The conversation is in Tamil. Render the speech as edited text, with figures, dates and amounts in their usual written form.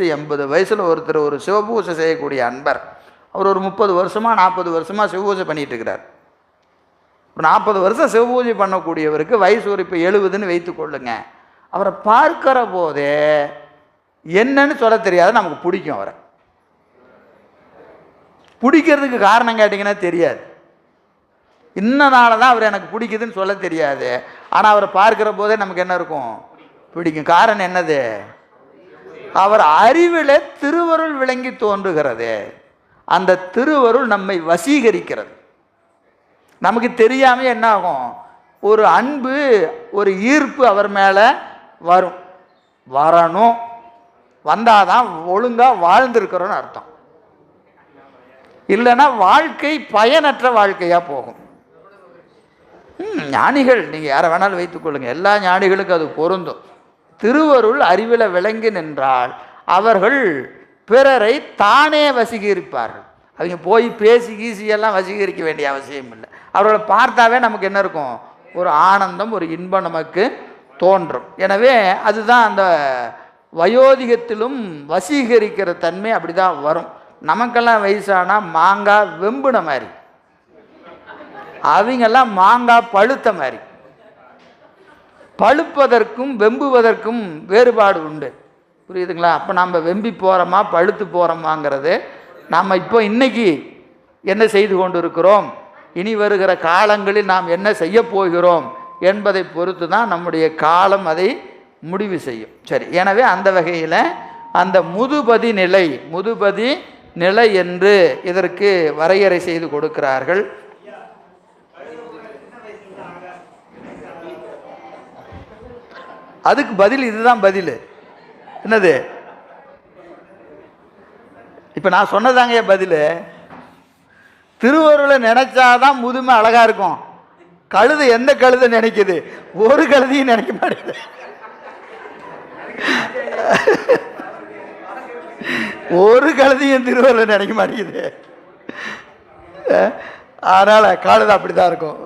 80 வயசில் ஒருத்தர் ஒரு சிவபூஜை செய்யக்கூடிய அன்பர், அவர் ஒரு 30 வருஷமாக 40 வருஷமாக சிவபூஜை பண்ணிகிட்டு இருக்கிறார். ஒரு 40 வருஷம் சிவபூஜை பண்ணக்கூடியவருக்கு வயசு ஒரு இப்போ 70ன்னு வைத்து கொள்ளுங்க. அவரை பார்க்கிற போதே என்னன்னு சொல்ல தெரியாது, நமக்கு பிடிக்கும். அவரை பிடிக்கிறதுக்கு காரணம் கேட்டிங்கன்னா தெரியாது. இன்னனால தான் அவர் எனக்கு பிடிக்குதுன்னு சொல்ல தெரியாது. ஆனால் அவரை பார்க்கிற போதே நமக்கு என்ன இருக்கும்? பிடிக்கும். காரணம் என்னது? அவர் அறிவில் திருவருள் விளங்கி தோன்றுகிறது. அந்த திருவருள் நம்மை வசீகரிக்கிறது. நமக்கு தெரியாமல் என்ன ஆகும்? ஒரு அன்பு, ஒரு ஈர்ப்பு அவர் மேலே வரணும். வந்தாதான் ஒழுங்காக வாழ்ந்திருக்கிறோன்னு அர்த்தம். இல்லைன்னா வாழ்க்கை பயனற்ற வாழ்க்கையாக போகும். ஞானிகள் நீங்கள் யாரை வேணாலும் வைத்துக்கொள்ளுங்க, எல்லா ஞானிகளுக்கும் அது பொருந்தும். திருவருள் அறிவில் விளங்கி நின்றால் அவர்கள் பிறரை தானே வசீகரிப்பார்கள். அவங்க போய் பேசி கீசியெல்லாம் வசீகரிக்க வேண்டிய அவசியம் இல்லை. அவர்களை பார்த்தாவே நமக்கு என்ன இருக்கும்? ஒரு ஆனந்தம், ஒரு இன்பம் நமக்கு தோன்றும். எனவே அதுதான் அந்த வயோதிகத்திலும் வசீகரிக்கிற தன்மை அப்படி தான் வரும். நமக்கெல்லாம் வயசானால் மாங்காய் வெம்புன மாதிரி, அவங்கெல்லாம் மாங்காய் பழுத்த மாதிரி. பழுப்பதற்கும் வெம்புவதற்கும் வேறுபாடு உண்டு, புரியுதுங்களா? அப்போ நம்ம வெம்பி போகிறோமா பழுத்து போகிறோமாங்கிறது நாம் இப்போ இன்னைக்கு என்ன செய்து கொண்டு இருக்கிறோம், இனி வருகிற காலங்களில் நாம் என்ன செய்ய போகிறோம் என்பதை பொறுத்து தான் நம்முடைய காலம் அதை முடிவு செய்யும். சரி, எனவே அந்த வகையில் அந்த முதுபதி நிலை என்று இதற்கு வரையறை செய்து கொடுக்கிறார்கள். அதுக்கு பதில் இதுதான் பதில். என்னது? இப்போ நான் சொன்னதாங்க பதில். திருவருளை நினைச்சாதான் முதுமை அழகா இருக்கும். கழுதை எந்த கழுதை நினைக்குது? ஒரு கழுதையும் நினைக்க மாட்டேங்குது. ஒரு கழுதையும் திருவருளை நினைக்க மாட்டேங்குது. அதனால கழுதை அப்படிதான் இருக்கும்.